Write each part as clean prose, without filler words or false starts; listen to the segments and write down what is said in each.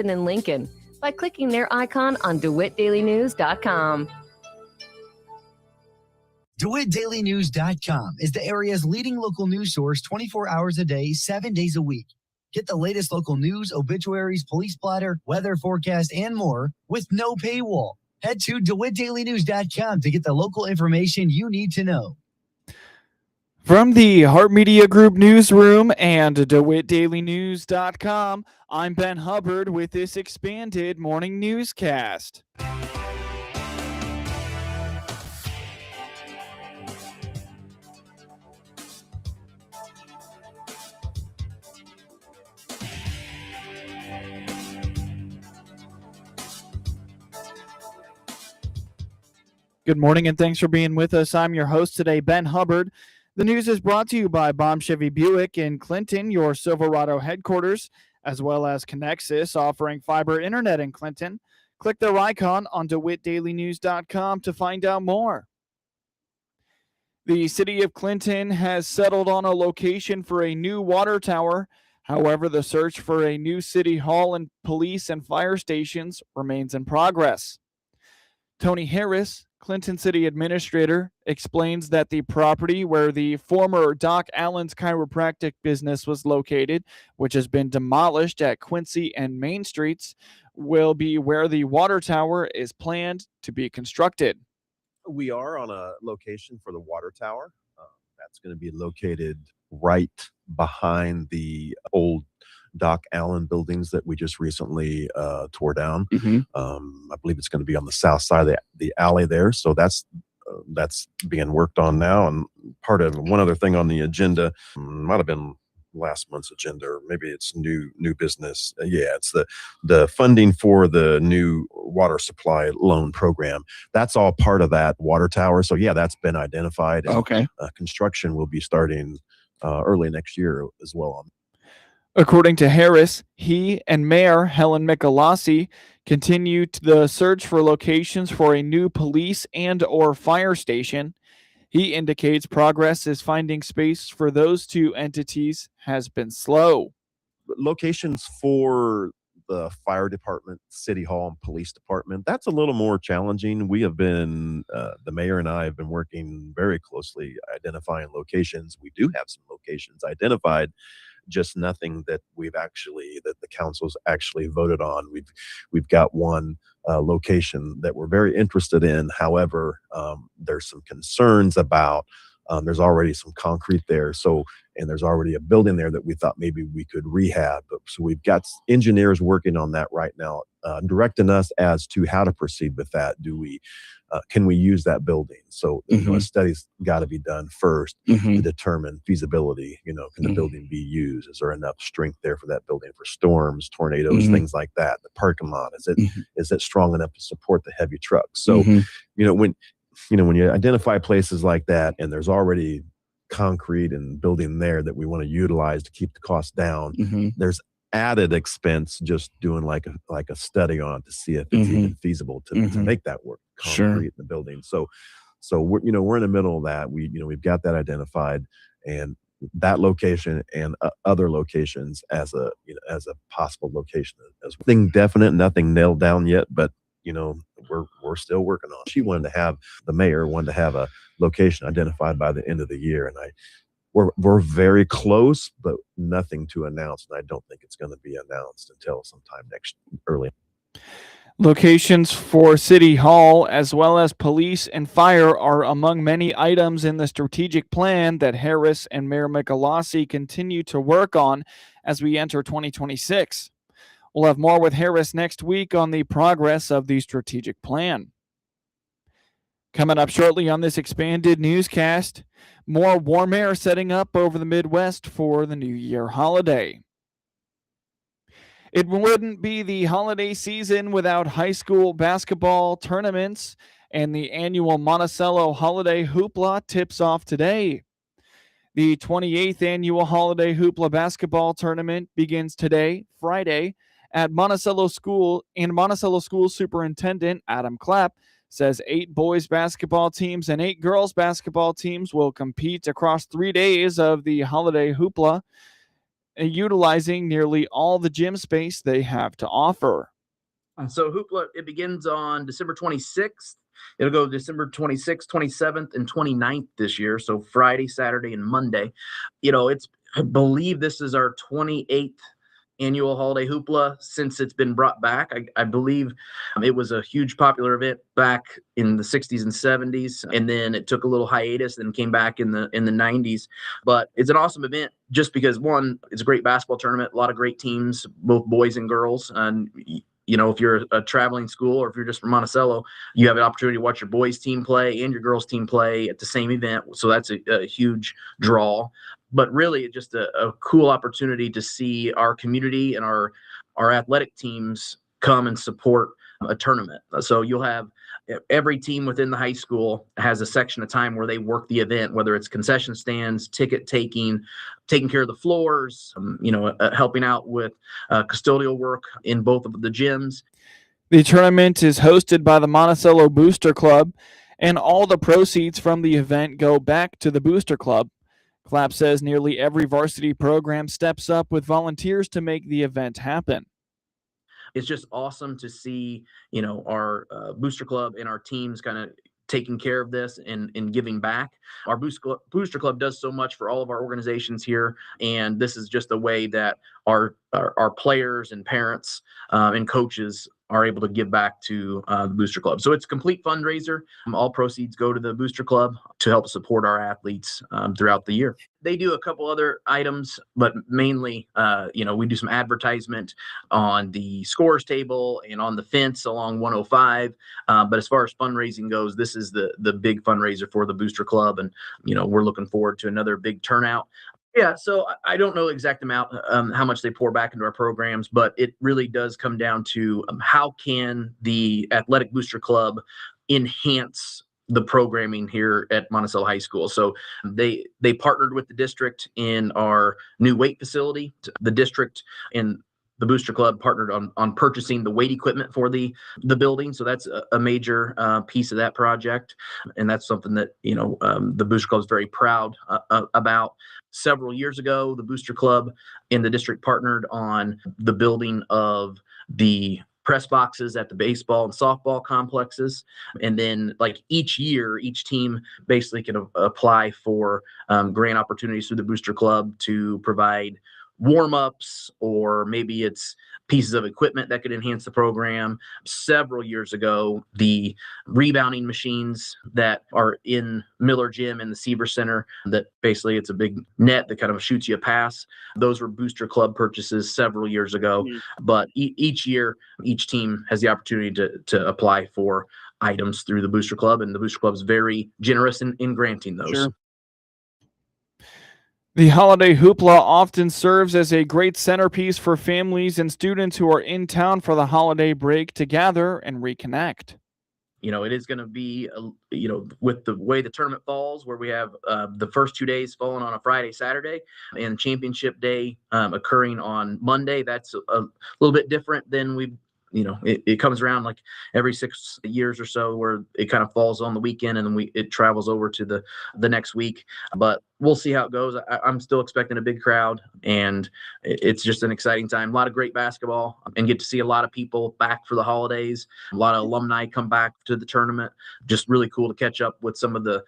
in Lincoln by clicking their icon on DeWittDailyNews.com. DeWittDailyNews.com is the area's leading local news source 24 hours a day, 7 days a week. Get the latest local news, obituaries, police splatter, weather forecast, and more with no paywall. Head to DeWittDailyNews.com to get the local information you need to know. From the Heart Media Group newsroom and DeWittDailyNews.com, I'm Ben Hubbard with this expanded morning newscast. Good morning and thanks for being with us. I'm your host today, Ben Hubbard. The news is brought to you by Baum Chevy Buick in Clinton, your Silverado headquarters, as well as Connexus, offering fiber internet in Clinton. Click their icon on DeWittDailyNews.com to find out more. The city of Clinton has settled on a location for a new water tower. However, the search for a new city hall and police and fire stations remains in progress. Tony Harris, Clinton City Administrator, explains that the property where the former Doc Allen's chiropractic business was located, which has been demolished at Quincy and Main Streets, will be where the water tower is planned to be constructed. We are on a location for the water tower. That's going to be located right behind the old Doc Allen buildings that we just recently tore down. I believe it's going to be on the south side of the alley there. So that's being worked on now. And part of one other thing on the agenda, might have been last month's agenda, or maybe it's new business. It's the funding for the new water supply loan program. That's all part of that water tower. So that's been identified. And, okay. Construction will be starting early next year as well. According to Harris, he and Mayor Helen Michalossi continue the search for locations for a new police and or fire station. He indicates progress is finding space for those two entities has been slow. Locations for the fire department, city hall, and police department, that's a little more challenging. We have been, the mayor and I have been working very closely identifying locations. We do have some locations identified, just nothing that the council's actually voted on. We've got one location that we're very interested in. However, there's some concerns about, there's already some concrete there. And there's already a building there that we thought maybe we could rehab. So we've got engineers working on that right now, directing us as to how to proceed with that. Can we use that building? So a study's got to be done first to determine feasibility. Can the building be used? Is there enough strength there for that building for storms, tornadoes, things like that? The parking lot, is it strong enough to support the heavy trucks? So when you identify places like that and there's already concrete and building there that we want to utilize to keep the cost down, there's added expense just doing like a study on it to see if it's even feasible to make that work. Concrete in the building. So we're in the middle of that. We've got that identified, and that location and other locations as a possible location. As nothing definite, nothing nailed down yet, but we're still working on it. The mayor wanted to have a location identified by the end of the year, and we're very close, but nothing to announce, and I don't think it's going to be announced until sometime early. Locations for City Hall as well as police and fire are among many items in the strategic plan that Harris and Mayor Michalossi continue to work on as we enter 2026. We'll have more with Harris next week on the progress of the strategic plan. Coming up shortly on this expanded newscast, more warm air setting up over the Midwest for the New Year holiday. It wouldn't be the holiday season without high school basketball tournaments, and the annual Monticello Holiday Hoopla tips off today. The 28th annual Holiday Hoopla basketball tournament begins today, Friday, at Monticello School, and Monticello School Superintendent Adam Clapp says 8 boys basketball teams and 8 girls basketball teams will compete across 3 days of the Holiday Hoopla. utilizing nearly all the gym space they have to offer. So Hoopla, it begins on December 26th. It'll go December 26th, 27th, and 29th this year. So Friday, Saturday, and Monday. I believe this is our 28th annual holiday hoopla since it's been brought back. I believe it was a huge popular event back in the 60s and 70s, and then it took a little hiatus and came back in the 90s. But it's an awesome event just because, one, it's a great basketball tournament, a lot of great teams, both boys and girls. And if you're a traveling school or if you're just from Monticello, you have an opportunity to watch your boys team play and your girls team play at the same event. So that's a huge draw. But really, it's just a cool opportunity to see our community and our athletic teams come and support a tournament. So you'll have every team within the high school has a section of time where they work the event, whether it's concession stands, ticket taking care of the floors, helping out with custodial work in both of the gyms. The tournament is hosted by the Monticello Booster Club, and all the proceeds from the event go back to the Booster Club. Clapp says nearly every varsity program steps up with volunteers to make the event happen. It's just awesome to see, our Booster Club and our teams kind of taking care of this and giving back. Our Booster Club does so much for all of our organizations here, and this is just a way that our players and parents and coaches are able to give back to the Booster Club. So it's a complete fundraiser. All proceeds go to the Booster Club to help support our athletes throughout the year. They do a couple other items, but mainly, we do some advertisement on the scores table and on the fence along 105. But as far as fundraising goes, this is the big fundraiser for the Booster Club. And, we're looking forward to another big turnout. Yeah, so I don't know the exact amount, how much they pour back into our programs, but it really does come down to how can the Athletic Booster Club enhance the programming here at Monticello High School. So they partnered with the district in our new weight facility. The district and the Booster Club partnered on purchasing the weight equipment for the building. So that's a major piece of that project. And that's something that, the Booster Club is very proud about. Several years ago, the Booster Club and the district partnered on the building of the press boxes at the baseball and softball complexes. And then each year, each team basically can apply for grant opportunities through the Booster Club to provide warm-ups, or maybe it's pieces of equipment that could enhance the program. Several years ago, the rebounding machines that are in Miller Gym in the Seaver Center, that basically it's a big net that kind of shoots you a pass. Those were Booster Club purchases several years ago. But each year, each team has the opportunity to apply for items through the Booster Club, and the Booster Club is very generous in granting those. Sure. The holiday hoopla often serves as a great centerpiece for families and students who are in town for the holiday break to gather and reconnect. It is going to be, with the way the tournament falls, where we have the first 2 days falling on a Friday, Saturday, and championship day occurring on Monday. That's a little bit different than it comes around like every 6 years or so, where it kind of falls on the weekend and then it travels over to the next week. But we'll see how it goes. I'm still expecting a big crowd, and it's just an exciting time. A lot of great basketball, and get to see a lot of people back for the holidays. A lot of alumni come back to the tournament. Just really cool to catch up with some of the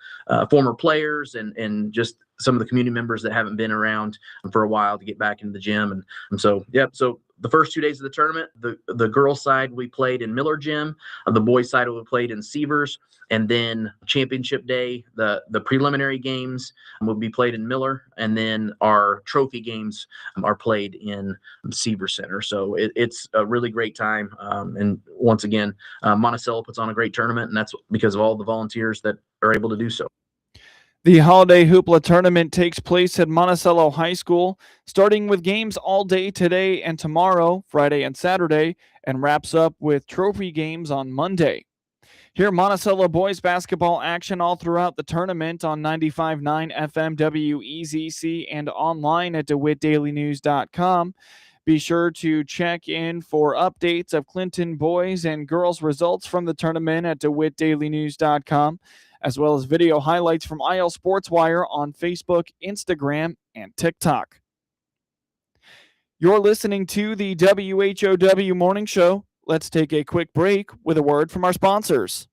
former players and just some of the community members that haven't been around for a while to get back into the gym. And so, so the first 2 days of the tournament, the girls' side we played in Miller Gym, the boys' side we played in Seavers, and then championship day, the preliminary games will be played in Miller, and then our trophy games are played in Seaver Center. So it's a really great time. And once again, Monticello puts on a great tournament, and that's because of all the volunteers that are able to do so. The holiday hoopla tournament takes place at Monticello High School, starting with games all day today and tomorrow, Friday and Saturday, and wraps up with trophy games on Monday. Hear Monticello boys basketball action all throughout the tournament on 95.9 FM WEZC and online at DeWittDailyNews.com. Be sure to check in for updates of Clinton boys and girls results from the tournament at DeWittDailyNews.com, as well as video highlights from IL Sports Wire on Facebook, Instagram, and TikTok. You're listening to the WHOW Morning Show. Let's take a quick break with a word from our sponsors.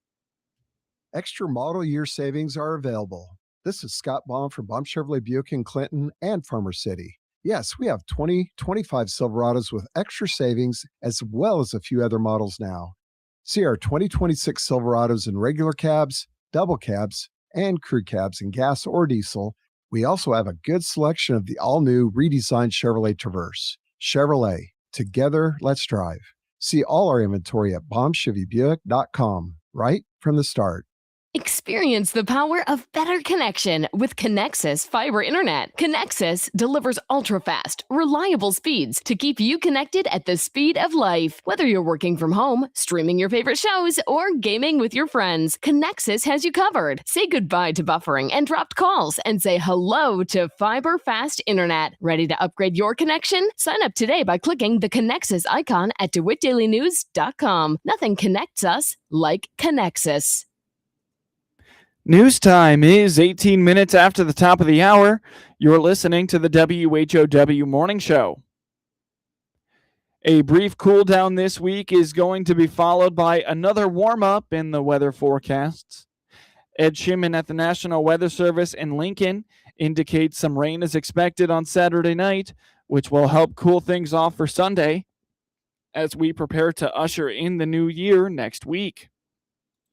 Extra model year savings are available. This is Scott Baum from Baum Chevrolet Buick in Clinton and Farmer City. Yes, we have 2025 Silverados with extra savings as well as a few other models now. See our 2026 Silverados in regular cabs, double cabs, and crew cabs in gas or diesel. We also have a good selection of the all-new redesigned Chevrolet Traverse. Chevrolet, together, let's drive. See all our inventory at BaumChevyBuick.com right from the start. Experience the power of better connection with Connexus Fiber Internet. Connexus delivers ultra-fast, reliable speeds to keep you connected at the speed of life. Whether you're working from home, streaming your favorite shows, or gaming with your friends, Connexus has you covered. Say goodbye to buffering and dropped calls and say hello to fiber fast internet. Ready to upgrade your connection? Sign up today by clicking the Connexus icon at DeWittDailyNews.com. Nothing connects us like Connexus. News time is 18 minutes after the top of the hour. You're listening to the WHOW Morning Show. A brief cool down this week is going to be followed by another warm-up in the weather forecasts. Ed Shimon at the National Weather Service in Lincoln indicates some rain is expected on Saturday night, which will help cool things off for Sunday as we prepare to usher in the new year next week.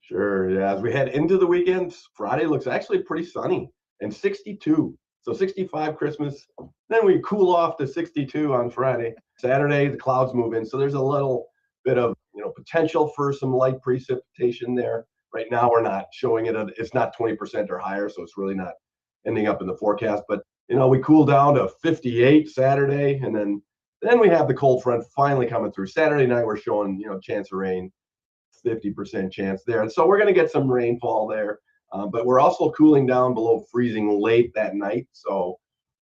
Sure, yeah. As we head into the weekend, Friday looks actually pretty sunny and 62. So 65 Christmas. Then we cool off to 62 on Friday. Saturday, the clouds move in. So there's a little bit of, potential for some light precipitation there. Right now, we're not showing it. It's not 20% or higher, so it's really not ending up in the forecast. But, we cool down to 58 Saturday, and then we have the cold front finally coming through. Saturday night, we're showing, chance of rain. 50% chance there. And so we're going to get some rainfall there, but we're also cooling down below freezing late that night. So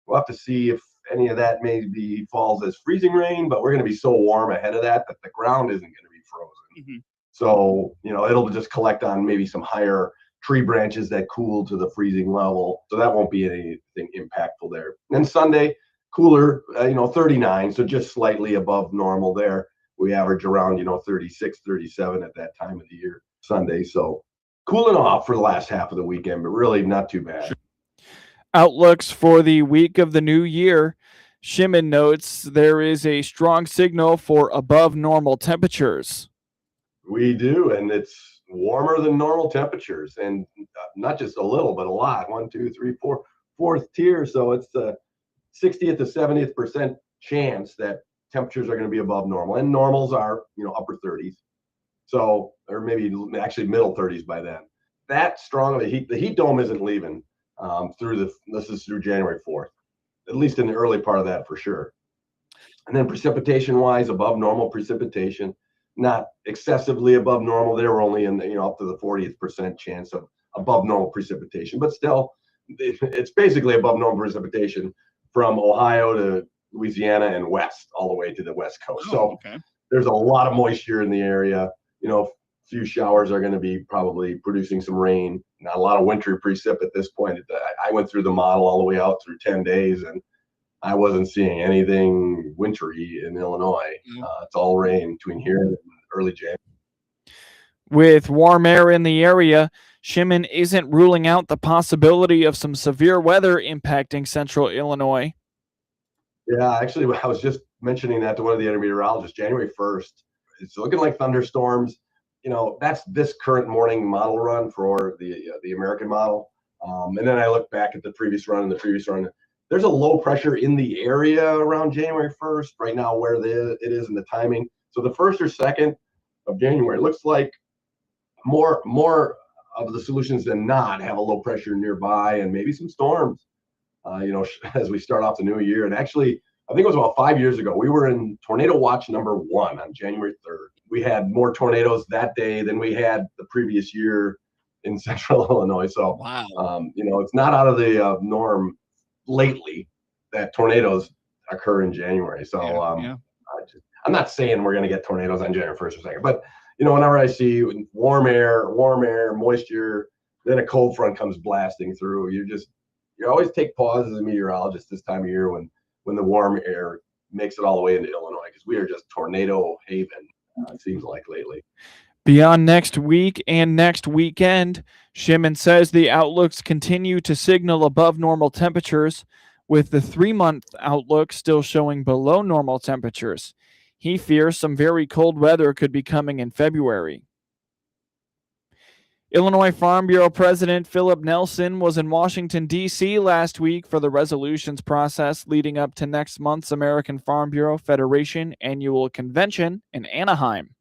we'll have to see if any of that maybe falls as freezing rain, but we're going to be so warm ahead of that the ground isn't going to be frozen. Mm-hmm. So, it'll just collect on maybe some higher tree branches that cool to the freezing level. So that won't be anything impactful there. And Sunday, cooler, 39. So just slightly above normal there. We average around, 36, 37 at that time of the year, Sunday. So cooling off for the last half of the weekend, but really not too bad. Outlooks for the week of the new year. Shimon notes there is a strong signal for above normal temperatures. We do, and it's warmer than normal temperatures, and not just a little, but a lot. 1, 2, 3, 4, fourth tier. So it's the 60th to 70th percent chance that temperatures are going to be above normal, and normals are, upper 30s. So, or maybe actually middle 30s by then. That strong of a heat, the heat dome isn't leaving this is through January 4th, at least in the early part of that for sure. And then precipitation wise, above normal precipitation, not excessively above normal. They were only in up to the 40th percent chance of above normal precipitation, but still it's basically above normal precipitation from Ohio to Louisiana and west, all the way to the west coast. There's a lot of moisture in the area. A few showers are going to be probably producing some rain. Not a lot of wintry precip at this point. I went through the model all the way out through 10 days, and I wasn't seeing anything wintry in Illinois. It's all rain between here and early January. With warm air in the area, Shimon isn't ruling out the possibility of some severe weather impacting central Illinois. Yeah, actually, I was just mentioning that to one of the meteorologists. January 1st, it's looking like thunderstorms. That's this current morning model run for the American model. And then I look back at the previous run and the previous run. There's a low pressure in the area around January 1st right now where it is in the timing. So the 1st or 2nd of January looks like more of the solutions than not have a low pressure nearby and maybe some storms. As we start off the new year. And actually, I think it was about 5 years ago, we were in tornado watch number 1 on January 3rd. We had more tornadoes that day than we had the previous year in central Illinois. So, wow. It's not out of the norm lately that tornadoes occur in January. So I'm not saying we're going to get tornadoes on January 1st or 2nd, but, whenever I see warm air, moisture, then a cold front comes blasting through, you always take pause as a meteorologist this time of year when the warm air makes it all the way into Illinois, because we are just tornado haven, it seems like lately. Beyond next week and next weekend, Shimon says the outlooks continue to signal above normal temperatures, with the 3-month outlook still showing below normal temperatures. He fears some very cold weather could be coming in February. Illinois Farm Bureau President Philip Nelson was in Washington, D.C. last week for the resolutions process leading up to next month's American Farm Bureau Federation annual convention in Anaheim.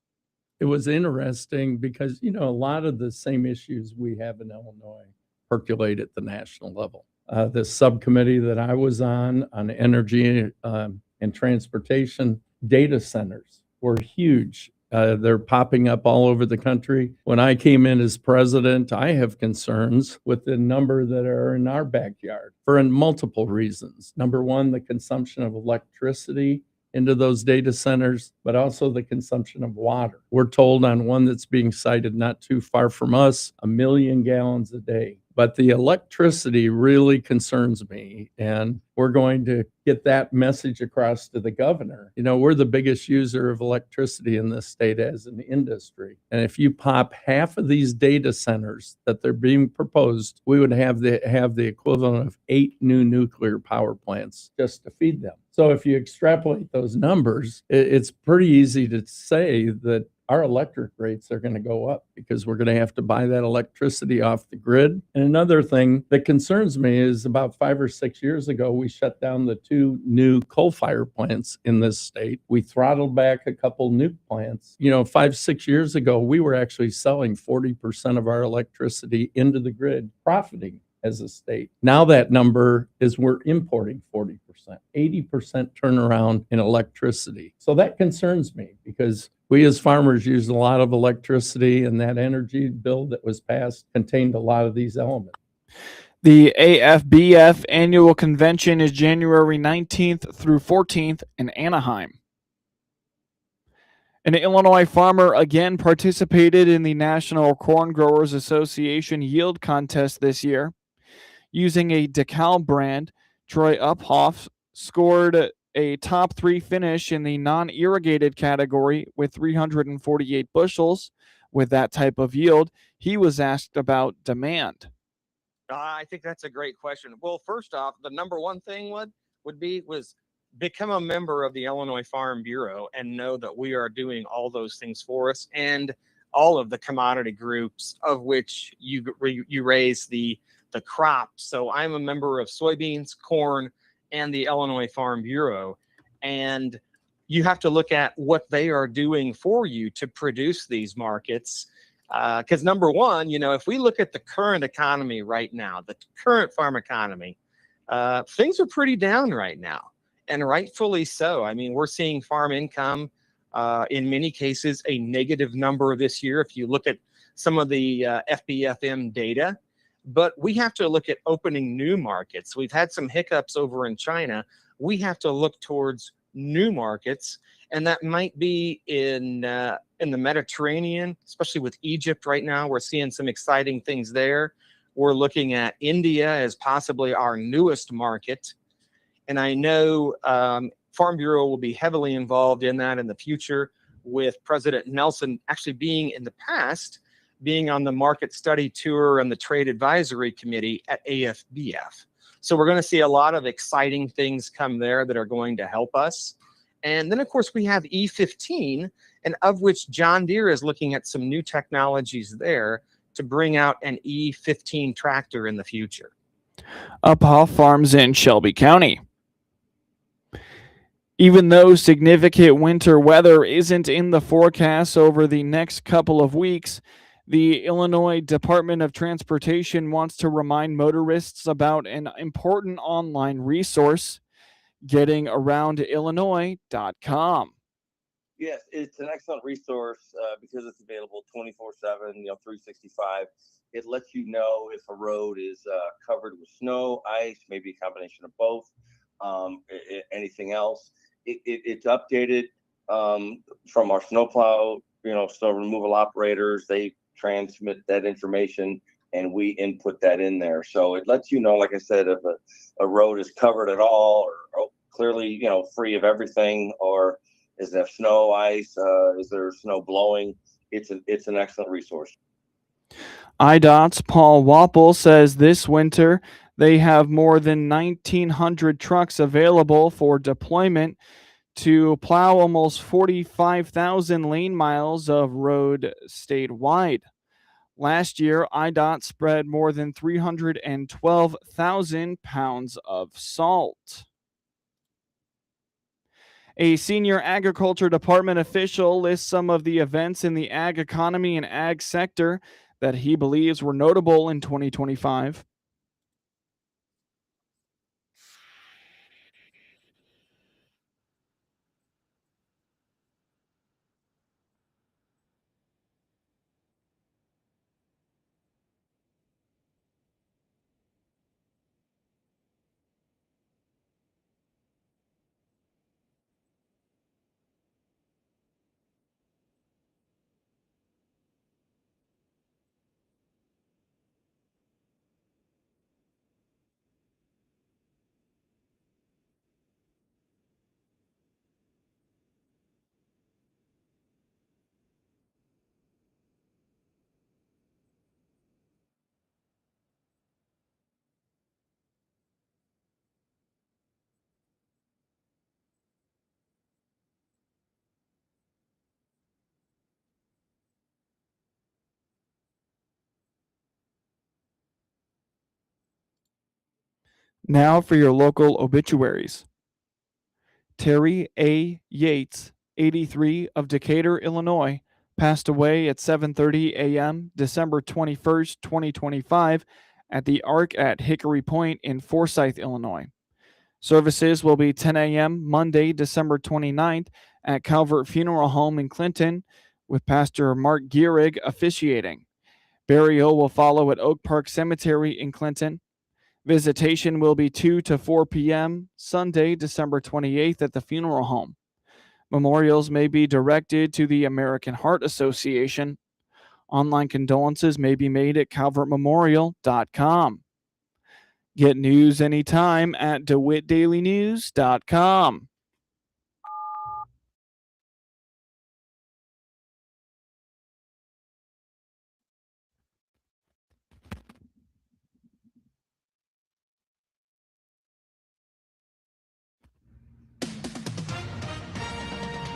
It was interesting because, a lot of the same issues we have in Illinois percolate at the national level. The subcommittee that I was on energy and transportation, data centers were huge. They're popping up all over the country. When I came in as president, I have concerns with the number that are in our backyard for multiple reasons. Number one, the consumption of electricity into those data centers, but also the consumption of water. We're told on one that's being cited not too far from us, 1 million gallons a day. But the electricity really concerns me, and we're going to get that message across to the governor. We're the biggest user of electricity in this state as an industry. And if you pop half of these data centers that they're being proposed, we would have the equivalent of 8 new nuclear power plants just to feed them. So if you extrapolate those numbers, it's pretty easy to say that our electric rates are going to go up because we're going to have to buy that electricity off the grid. And another thing that concerns me is about 5 or 6 years ago, we shut down the 2 new coal-fired plants in this state. We throttled back a couple nuke plants. 5, 6 years ago, we were actually selling 40% of our electricity into the grid, profiting as a state. Now that number is we're importing 40%, 80% turnaround in electricity. So that concerns me because we as farmers use a lot of electricity, and that energy bill that was passed contained a lot of these elements. The AFBF annual convention is January 19th through 14th in Anaheim. An Illinois farmer again participated in the National Corn Growers Association yield contest this year. Using a Decal brand, Troy Uphoff scored a top 3 finish in the non-irrigated category with 348 bushels. With that type of yield, he was asked about demand. I think that's a great question. Well, first off, the number one thing was become a member of the Illinois Farm Bureau and know that we are doing all those things for us and all of the commodity groups of which you raise the crop. So I'm a member of soybeans, corn, and the Illinois Farm Bureau. And you have to look at what they are doing for you to produce these markets. Because number one, if we look at the current economy right now, the current farm economy, things are pretty down right now, and rightfully so. I mean, we're seeing farm income, in many cases, a negative number this year if you look at some of the FBFM data. But we have to look at opening new markets. We've had some hiccups over in China. We have to look towards new markets, and that might be in the Mediterranean, especially with Egypt right now. We're seeing some exciting things there. We're looking at India as possibly our newest market. And I know Farm Bureau will be heavily involved in that in the future, with President Nelson actually being in the past being on the market study tour and the trade advisory committee at AFBF. So we're going to see a lot of exciting things come there that are going to help us. And then, of course, we have E15, and of which John Deere is looking at some new technologies there to bring out an E15 tractor in the future. Uphoff farms in Shelby County. Even though significant winter weather isn't in the forecast over the next couple of weeks, the Illinois Department of Transportation wants to remind motorists about an important online resource, gettingaroundillinois.com. Yes, it's an excellent resource because it's available 24/7, 365. It lets you know if a road is covered with snow, ice, maybe a combination of both, anything else. It's updated from our snowplow, snow removal operators. They transmit that information and we input that in there. So it lets you know, like I said, if a road is covered at all, or clearly, free of everything, or is there snow, ice? Is there snow blowing? It's an excellent resource. IDOT's Paul Wapple says this winter they have more than 1,900 trucks available for deployment to plow almost 45,000 lane miles of road statewide. Last year, IDOT spread more than 312,000 pounds of salt. A senior agriculture department official lists some of the events in the ag economy and ag sector that he believes were notable in 2025. Now for your local obituaries. Terry A. Yates, 83, of Decatur, Illinois, passed away at 7:30 a.m. December 21st, 2025, at the Ark at Hickory Point in Forsyth, Illinois. Services will be 10 a.m. Monday, December 29th, at Calvert Funeral Home in Clinton, with Pastor Mark Gierig officiating. Burial will follow at Oak Park Cemetery in Clinton. Visitation will be 2 to 4 p.m. Sunday, December 28th at the funeral home. Memorials may be directed to the American Heart Association. Online condolences may be made at calvertmemorial.com. Get news anytime at DeWittDailyNews.com.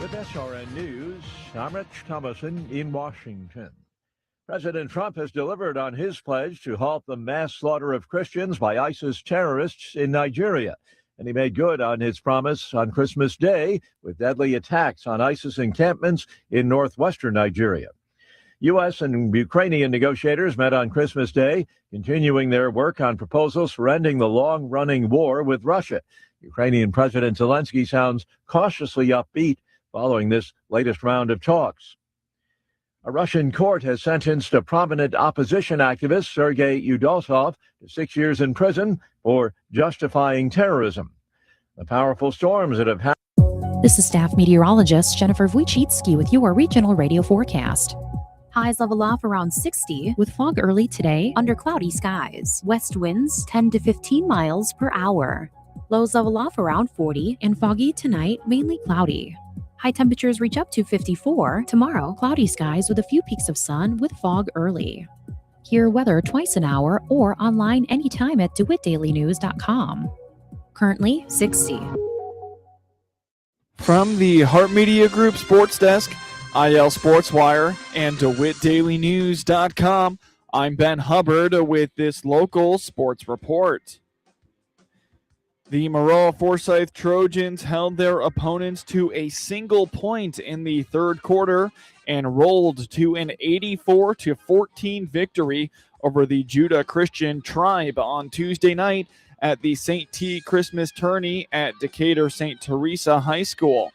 With SRN News, I'm Rich Thomason in Washington. President Trump has delivered on his pledge to halt the mass slaughter of Christians by ISIS terrorists in Nigeria. And he made good on his promise on Christmas Day with deadly attacks on ISIS encampments in northwestern Nigeria. U.S. and Ukrainian negotiators met on Christmas Day, continuing their work on proposals for ending the long-running war with Russia. Ukrainian President Zelensky sounds cautiously upbeat following this latest round of talks. A Russian court has sentenced a prominent opposition activist, Sergei Udaltsov, to 6 years in prison for justifying terrorism. The powerful storms that have happened. This is staff meteorologist Jennifer Wojcicki with your regional radio forecast. Highs level off around 60 with fog early today under cloudy skies. West winds 10 to 15 miles per hour. Lows level off around 40 and foggy tonight, mainly cloudy. High temperatures reach up to 54. Tomorrow, cloudy skies with a few peaks of sun with fog early. Hear weather twice an hour or online anytime at DeWittDailyNews.com. Currently 60. From the Hart Media Group Sports Desk, IL Sports Wire, and DeWittDailyNews.com, I'm Ben Hubbard with this local sports report. The Maroa-Forsyth Trojans held their opponents to a single point in the third quarter and rolled to an 84-14 victory over the Judah Christian Tribe on Tuesday night at the St. T. Christmas Tourney at Decatur St. Teresa High School.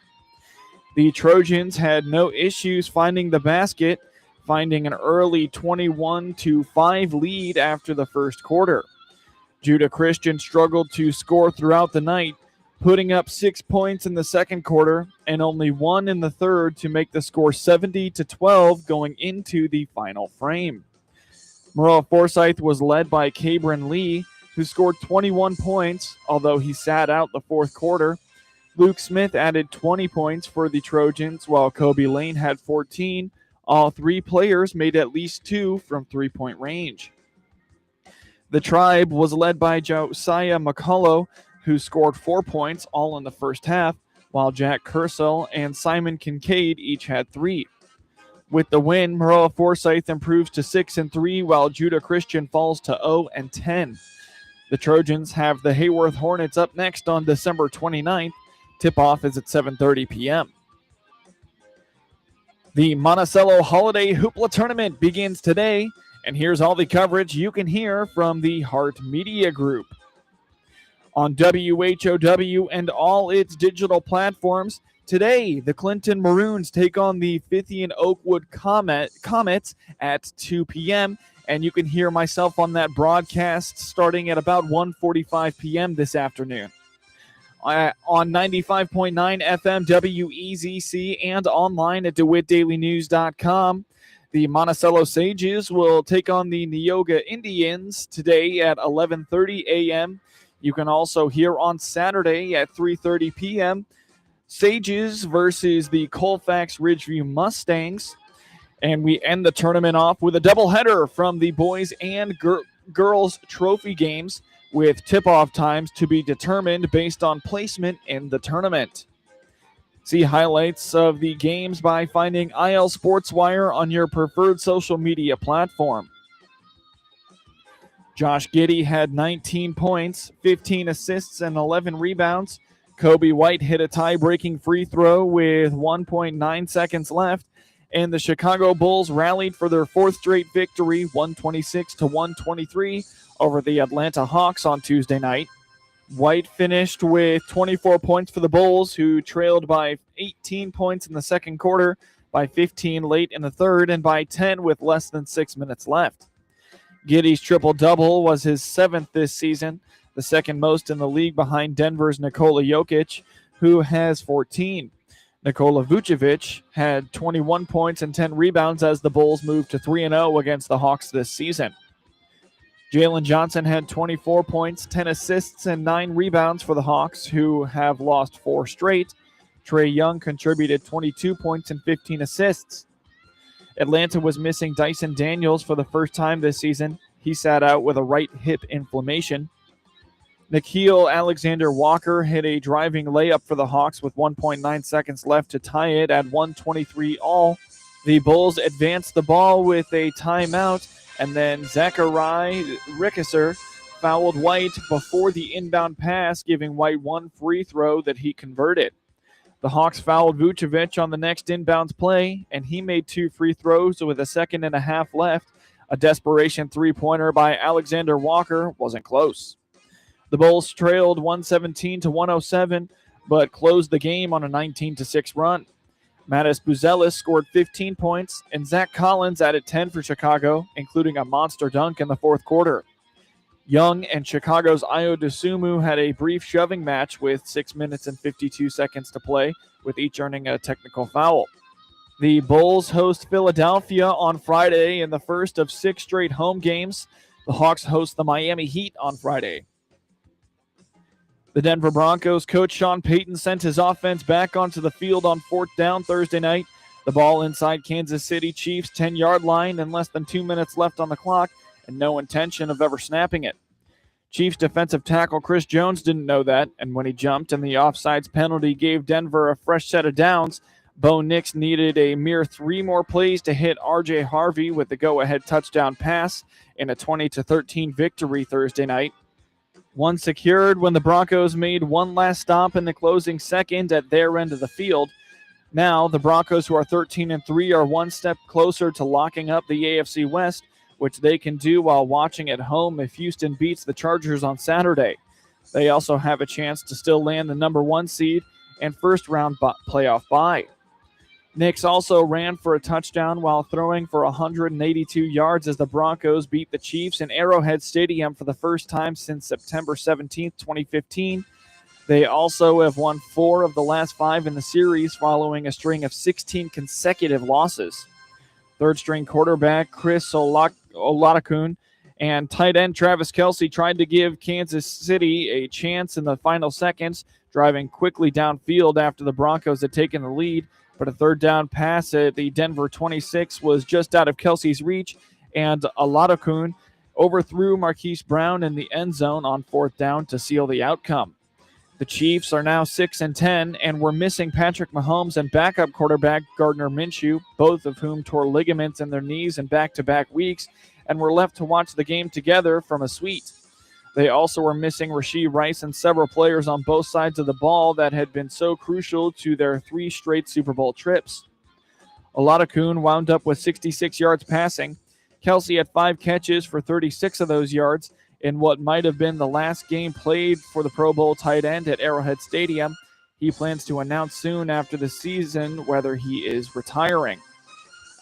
The Trojans had no issues finding the basket, finding an early 21-5 lead after the first quarter. Judah Christian struggled to score throughout the night, putting up 6 points in the second quarter and only 1 in the third to make the score 70-12 going into the final frame. Maroa-Forsyth was led by Cabron Lee, who scored 21 points, although he sat out the fourth quarter. Luke Smith added 20 points for the Trojans, while Kobe Lane had 14. All three players made at least 2 from three-point range. The Tribe was led by Josiah McCullough, who scored 4 points, all in the first half, while Jack Kersel and Simon Kincaid each had 3. With the win, Maroa-Forsyth improves to 6-3, while Judah Christian falls to 0-10. The Trojans have the Hayworth Hornets up next on December 29th. Tip-off is at 7:30 p.m. The Monticello Holiday Hoopla Tournament begins today, and here's all the coverage you can hear from the Hart Media Group. On WHOW and all its digital platforms, today the Clinton Maroons take on the Fithian Oakwood Comets at 2 p.m., and you can hear myself on that broadcast starting at about 1:45 p.m. this afternoon. On 95.9 FM WEZC and online at DeWittDailyNews.com. The Monticello Sages will take on the Neoga Indians today at 11:30 a.m. You can also hear on Saturday at 3:30 p.m. Sages versus the Colfax Ridgeview Mustangs. And we end the tournament off with a doubleheader from the boys and girls trophy games, with tip-off times to be determined based on placement in the tournament. See highlights of the games by finding IL SportsWire on your preferred social media platform. Josh Giddey had 19 points, 15 assists, and 11 rebounds. Kobe White hit a tie-breaking free throw with 1.9 seconds left, and the Chicago Bulls rallied for their fourth straight victory, 126-123, over the Atlanta Hawks on Tuesday night. White finished with 24 points for the Bulls, who trailed by 18 points in the second quarter, by 15 late in the third, and by 10 with less than 6 minutes left. Giddey's triple-double was his 7th this season, the second most in the league behind Denver's Nikola Jokic, who has 14. Nikola Vucevic had 21 points and 10 rebounds as the Bulls moved to 3-0 against the Hawks this season. Jalen Johnson had 24 points, 10 assists, and 9 rebounds for the Hawks, who have lost 4 straight. Trae Young contributed 22 points and 15 assists. Atlanta was missing Dyson Daniels for the first time this season. He sat out with a right hip inflammation. Nickeil Alexander-Walker hit a driving layup for the Hawks with 1.9 seconds left to tie it at 123 all. The Bulls advanced the ball with a timeout, and then Zachary Rickesser fouled White before the inbound pass, giving White one free throw that he converted. The Hawks fouled Vucevic on the next inbounds play, and he made 2 free throws with a second and a half left. A desperation three-pointer by Alexander Walker wasn't close. The Bulls trailed 117-107, but closed the game on a 19-6 run. Mattis Buzelis scored 15 points, and Zach Collins added 10 for Chicago, including a monster dunk in the fourth quarter. Young and Chicago's Ayo Dosunmu had a brief shoving match with 6 minutes and 52 seconds to play, with each earning a technical foul. The Bulls host Philadelphia on Friday in the first of 6 straight home games. The Hawks host the Miami Heat on Friday. The Denver Broncos coach Sean Payton sent his offense back onto the field on 4th down Thursday night. The ball inside Kansas City Chiefs' 10-yard line and less than 2 minutes left on the clock, and no intention of ever snapping it. Chiefs defensive tackle Chris Jones didn't know that, and when he jumped and the offsides penalty gave Denver a fresh set of downs, Bo Nix needed a mere 3 more plays to hit R.J. Harvey with the go-ahead touchdown pass in a 20-13 victory Thursday night. One secured when the Broncos made one last stop in the closing second at their end of the field. Now, the Broncos, who are 13-3, are one step closer to locking up the AFC West, which they can do while watching at home if Houston beats the Chargers on Saturday. They also have a chance to still land the number 1 seed and first-round playoff bye. Nix also ran for a touchdown while throwing for 182 yards as the Broncos beat the Chiefs in Arrowhead Stadium for the first time since September 17, 2015. They also have won 4 of the last 5 in the series following a string of 16 consecutive losses. Third-string quarterback Chris Oladokun and tight end Travis Kelce tried to give Kansas City a chance in the final seconds driving quickly downfield after the Broncos had taken the lead, but a third down pass at the Denver 26 was just out of Kelsey's reach, and Aladokun overthrew Marquise Brown in the end zone on fourth down to seal the outcome. The Chiefs are now 6-10, and were missing Patrick Mahomes and backup quarterback Gardner Minshew, both of whom tore ligaments in their knees in back-to-back weeks, and were left to watch the game together from a suite. They also were missing Rashee Rice and several players on both sides of the ball that had been so crucial to their 3 straight Super Bowl trips. Aladokun wound up with 66 yards passing. Kelsey had 5 catches for 36 of those yards in what might have been the last game played for the Pro Bowl tight end at Arrowhead Stadium. He plans to announce soon after the season whether he is retiring.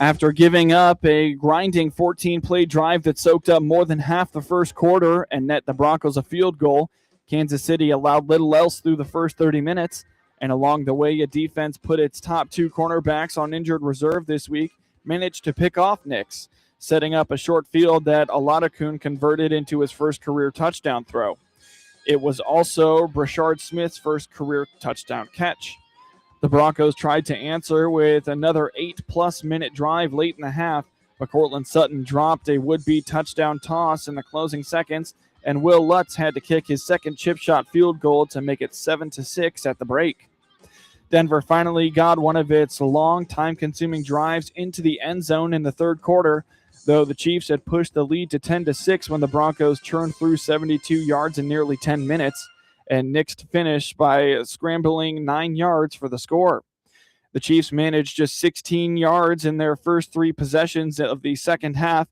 After giving up a grinding 14-play drive that soaked up more than half the first quarter and net the Broncos a field goal, Kansas City allowed little else through the first 30 minutes, and along the way, a defense put its top 2 cornerbacks on injured reserve this week, managed to pick off Nix, setting up a short field that Aladokun converted into his first career touchdown throw. It was also Brashard Smith's first career touchdown catch. The Broncos tried to answer with another 8+ minute drive late in the half, but Cortland Sutton dropped a would-be touchdown toss in the closing seconds, and Will Lutz had to kick his second chip shot field goal to make it 7-6 at the break. Denver finally got one of its long, time-consuming drives into the end zone in the third quarter, though the Chiefs had pushed the lead to 10-6 when the Broncos churned through 72 yards in nearly 10 minutes, and Nix finished by scrambling 9 yards for the score. The Chiefs managed just 16 yards in their first 3 possessions of the second half,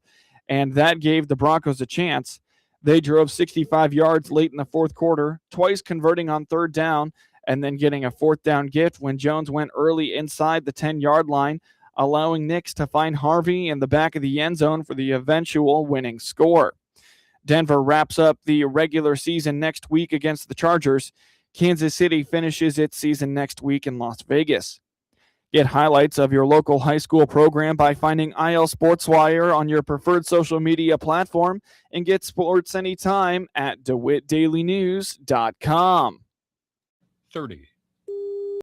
and that gave the Broncos a chance. They drove 65 yards late in the fourth quarter, twice converting on third down, and then getting a fourth down gift when Jones went early inside the 10-yard line, allowing Nix to find Harvey in the back of the end zone for the eventual winning score. Denver wraps up the regular season next week against the Chargers. Kansas City finishes its season next week in Las Vegas. Get highlights of your local high school program by finding IL SportsWire on your preferred social media platform, and get sports anytime at DeWittDailyNews.com. 30.